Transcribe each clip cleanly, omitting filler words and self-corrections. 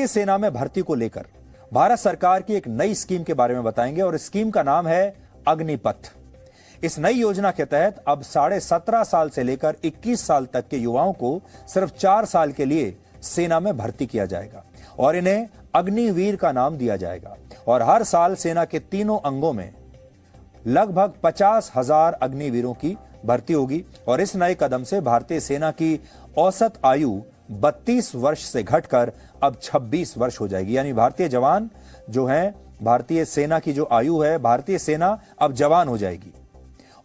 भारतीय सेना में भर्ती को लेकर भारत सरकार की एक नई स्कीम के बारे में बताएंगे और स्कीम का नाम है अग्निपथ। इस नई योजना के तहत अब 17.5 साल से लेकर 21 साल तक के युवाओं को सिर्फ 4 साल के लिए सेना में भर्ती किया जाएगा और इन्हें अग्निवीर का नाम दिया जाएगा। और हर साल सेना के तीनों अंगों में लगभग 50,000 अग्निवीरों की भर्ती होगी और इस नए कदम से भारतीय सेना की औसत आयु 32 वर्ष से घटकर अब 26 वर्ष हो जाएगी। यानी भारतीय जवान जो हैं, भारतीय सेना की जो आयु है, भारतीय सेना अब जवान हो जाएगी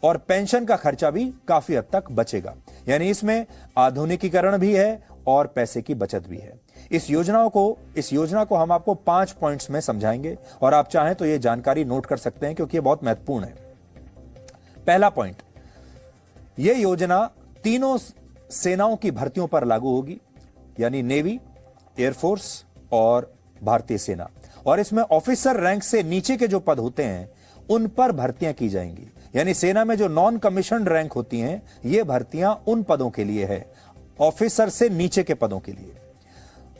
और पेंशन का खर्चा भी काफी हद तक बचेगा। यानी इसमें आधुनिकीकरण भी है और पैसे की बचत भी है। इस योजना को हम आपको 5 पॉइंट्स में समझाएंगे और आप चाहें तो यह जानकारी नोट कर सकते हैं क्योंकि यह बहुत महत्वपूर्ण है। पहला पॉइंट, यह योजना तीनों सेनाओं की भर्तियों पर लागू होगी, यानी नेवी, एयरफोर्स और भारतीय सेना। और इसमें ऑफिसर रैंक से नीचे के जो पद होते हैं उन पर भर्तियां की जाएंगी। यानी सेना में जो नॉन कमीशन्ड रैंक होती हैं, ये भर्तियां उन पदों के लिए है, ऑफिसर से नीचे के पदों के लिए।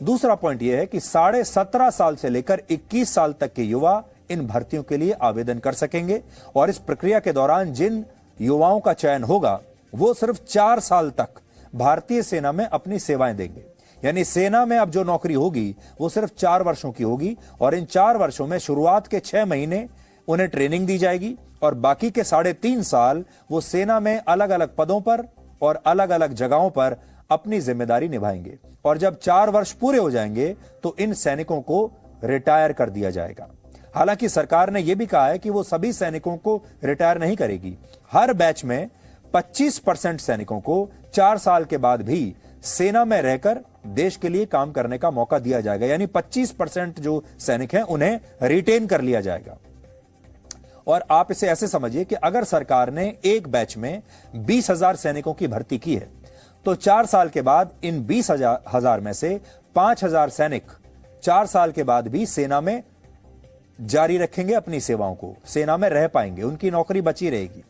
दूसरा पॉइंट यह है कि 17.5 साल से लेकर 21 साल तक के युवा इन भर्तियों के लिए आवेदन कर सकेंगे और इस प्रक्रिया के दौरान जिन युवाओं का चयन होगा वो सिर्फ 4 साल तक भारतीय सेना में अपनी सेवाएं देंगे। यानी सेना में अब जो नौकरी होगी वो सिर्फ 4 वर्षों की होगी और इन 4 वर्षों में शुरुआत के 6 महीने उन्हें ट्रेनिंग दी जाएगी और बाकी के 3.5 साल वो सेना में अलग अलग पदों पर और अलग अलग जगहों पर अपनी जिम्मेदारी निभाएंगे। और जब 4 वर्ष पूरे हो जाएंगे तो इन सैनिकों को रिटायर कर दिया जाएगा। हालांकि सरकार ने यह भी कहा है कि वो सभी सैनिकों को रिटायर नहीं करेगी। हर बैच में 25% सैनिकों को 4 साल के बाद भी सेना में रहकर देश के लिए काम करने का मौका दिया जाएगा। यानी 25% जो सैनिक हैं उन्हें रिटेन कर लिया जाएगा। और आप इसे ऐसे समझिए कि अगर सरकार ने एक बैच में 20,000 सैनिकों की भर्ती की है तो 4 साल के बाद इन 20,000 में से 5,000 सैनिक 4 साल के बाद भी सेना में जारी रखेंगे अपनी सेवाओं को, सेना में रह पाएंगे, उनकी नौकरी बची रहेगी।